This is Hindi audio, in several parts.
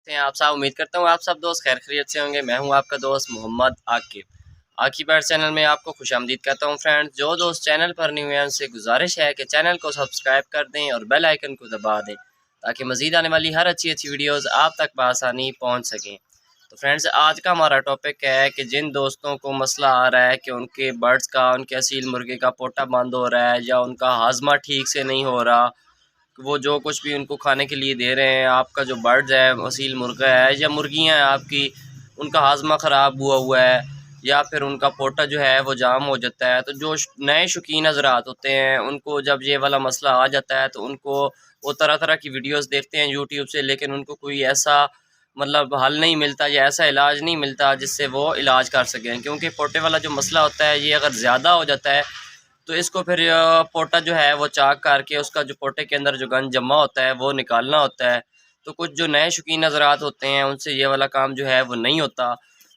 हैं आप सब। उम्मीद करता हूँ आप सब दोस्त खैर खैरियत से होंगे। मैं हूँ आपका दोस्त मोहम्मद आकिब। आकिब एड चैनल में आपको खुशामदीद कहता हूँ। फ्रेंड्स, जो दोस्त चैनल पर न्यू हैं उनसे गुजारिश है कि चैनल को सब्सक्राइब कर दें और बेल आइकन को दबा दें ताकि मज़ीद आने वाली हर अच्छी वीडियोज़ आप तक बआसानी पहुँच सकें। तो फ्रेंड्स, आज का हमारा टॉपिक है कि जिन दोस्तों को मसला आ रहा है कि उनके बर्ड्स का, उनके असील मुर्गे का पोटा बंद हो रहा है या उनका हाजमा ठीक से नहीं हो रहा, वो जो कुछ भी उनको खाने के लिए दे रहे हैं, आपका जो बर्ड्स है, असील मुर्गा है या मुर्गियां हैं आपकी, उनका हाजमा ख़राब हुआ हुआ है या फिर उनका पोटा जो है वो जाम हो जाता है। तो जो नए शौकीन हज़रात होते हैं उनको जब ये वाला मसला आ जाता है तो उनको वो तरह तरह की वीडियोस देखते हैं यूट्यूब से, लेकिन उनको कोई ऐसा मतलब हल नहीं मिलता या ऐसा इलाज नहीं मिलता जिससे वो इलाज कर सकें। क्योंकि पोटे वाला जो मसला होता है ये अगर ज़्यादा हो जाता है तो इसको फिर पोटा जो है वो चाक करके उसका जो पोटे के अंदर जो गंद जमा होता है वो निकालना होता है। तो कुछ जो नए शौकीन हज़रात होते हैं उनसे ये वाला काम जो है वो नहीं होता।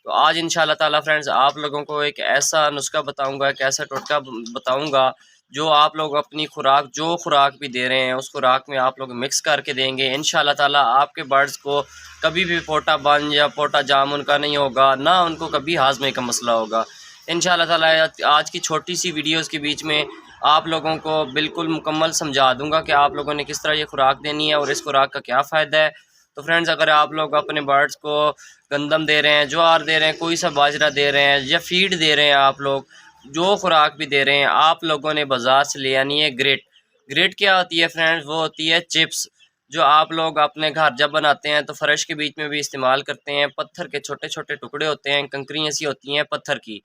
तो आज इंशाल्लाह ताला फ्रेंड्स आप लोगों को एक ऐसा नुस्खा बताऊंगा, एक ऐसा टोटका बताऊंगा जो आप लोग अपनी खुराक, जो खुराक भी दे रहे हैं उस खुराक में आप लोग मिक्स करके देंगे। इंशाल्लाह ताला आपके बर्ड्स को कभी भी पोटा बंद या पोटा जाम उनका नहीं होगा, ना उनको कभी हाजमे का मसला होगा। इंशाल्लाह ताला आज की छोटी सी वीडियोस के बीच में आप लोगों को बिल्कुल मुकम्मल समझा दूंगा कि आप लोगों ने किस तरह ये खुराक देनी है और इस खुराक का क्या फ़ायदा है। तो फ्रेंड्स, अगर आप लोग अपने बर्ड्स को गंदम दे रहे हैं, ज्वार दे रहे हैं, कोई सा बाजरा दे रहे हैं या फीड दे रहे हैं, आप लोग जो खुराक भी दे रहे हैं, आप लोगों ने बाज़ार से ले आनी है ग्रेट। ग्रेट क्या होती है फ्रेंड्स? वो होती है चिप्स, जो आप लोग अपने घर जब बनाते हैं तो फ़र्श के बीच में भी इस्तेमाल करते हैं। पत्थर के छोटे छोटे टुकड़े होते हैं, कंकरी ऐसी होती हैं पत्थर की,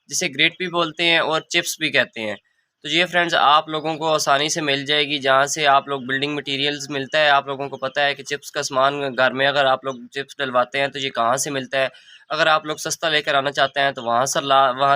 जिसे ग्रेट भी बोलते हैं और चिप्स भी कहते हैं। तो ये फ्रेंड्स आप लोगों को आसानी से मिल जाएगी, जहाँ से आप लोग बिल्डिंग मटेरियल्स मिलता है। आप लोगों को पता है कि चिप्स का सामान घर में अगर आप लोग चिप्स डलवाते हैं तो ये कहाँ से मिलता है। अगर आप लोग सस्ता लेकर आना चाहते हैं तो वहाँ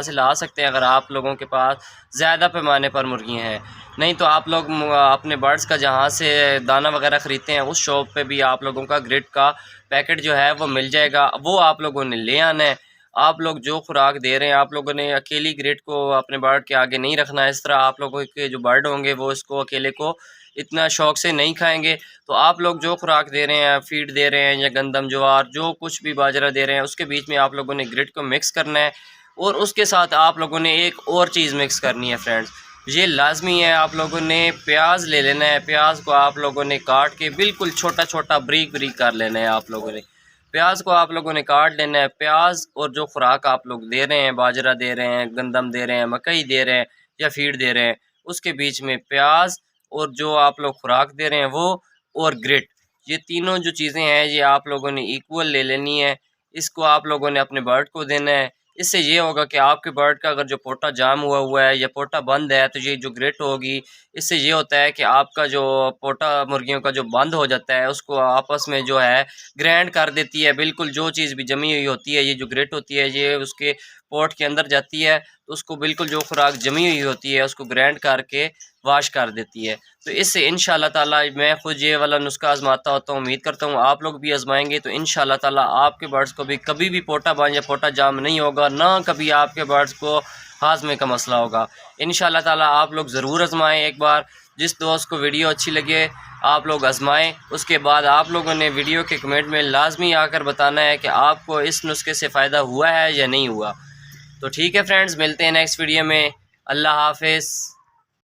से ला सकते हैं, अगर आप लोगों के पास ज़्यादा पैमाने पर मुर्गियाँ हैं। नहीं तो आप लोग अपने बर्ड्स का जहाँ से दाना वगैरह ख़रीदते हैं उस शॉप पे भी आप लोगों का ग्रेट का पैकेट जो है वो मिल जाएगा। वो आप लोगों ने ले आना है। आप लोग जो खुराक दे रहे हैं, आप लोगों ने अकेली ग्रेट को अपने बर्ड के आगे नहीं रखना है। इस तरह आप लोगों के जो बर्ड होंगे वो इसको अकेले को इतना शौक से नहीं खाएंगे। तो आप लोग जो खुराक दे रहे हैं, फीड दे रहे हैं या गंदम ज्वार जो कुछ भी बाजरा दे रहे हैं, उसके बीच में आप लोगों ने ग्रेट को मिक्स करना है। और उसके साथ आप लोगों ने एक और चीज़ मिक्स करनी है फ्रेंड्स, ये लाजमी है। आप लोगों ने प्याज ले लेना है। प्याज को आप लोगों ने काट के बिल्कुल छोटा छोटा ब्रीक ब्रीक कर लेना है। आप लोगों ने प्याज को आप लोगों ने काट लेना है। प्याज और जो खुराक आप लोग दे रहे हैं, बाजरा दे रहे हैं, गंदम दे रहे हैं, मकई दे रहे हैं या फीड दे रहे हैं, उसके बीच में प्याज और जो आप लोग खुराक दे रहे हैं वो और ग्रिट, ये तीनों जो चीज़ें हैं ये आप लोगों ने इक्वल ले लेनी है। इसको आप लोगों ने अपने बर्ड को देना है। इससे ये होगा कि आपके बर्ड का अगर जो पोटा जाम हुआ हुआ है या पोटा बंद है तो ये जो ग्रिट होगी, इससे ये होता है कि आपका जो पोटा मुर्गियों का जो बंद हो जाता है उसको आपस में जो है ग्राइंड कर देती है। बिल्कुल जो चीज़ भी जमी हुई होती है, ये जो ग्रिट होती है ये उसके पोट के अंदर जाती है, तो उसको बिल्कुल जो खुराक जमी हुई होती है उसको ग्राइंड करके वाश कर देती है। तो इससे इंशाल्लाह ताला मैं खुद ये वाला नुस्खा आजमाता होता हूँ। उम्मीद करता हूँ आप लोग भी आजमाएंगे तो इंशाल्लाह ताला आपके बर्ड्स को भी कभी भी पोटा बंद या पोटा जाम नहीं होगा, ना कभी आपके बर्ड्स को हाजमे का मसला होगा। इंशाल्लाह ताला आप लोग ज़रूर आजमाएँ एक बार। जिस दोस्त को वीडियो अच्छी लगे आप लोग आजमाएँ। उसके बाद आप लोगों ने वीडियो के कमेंट में लाजमी आकर बताना है कि आपको इस नुस्खे से फ़ायदा हुआ है या नहीं हुआ। तो ठीक है फ्रेंड्स, मिलते हैं नेक्स्ट वीडियो में। अल्लाह हाफिज़।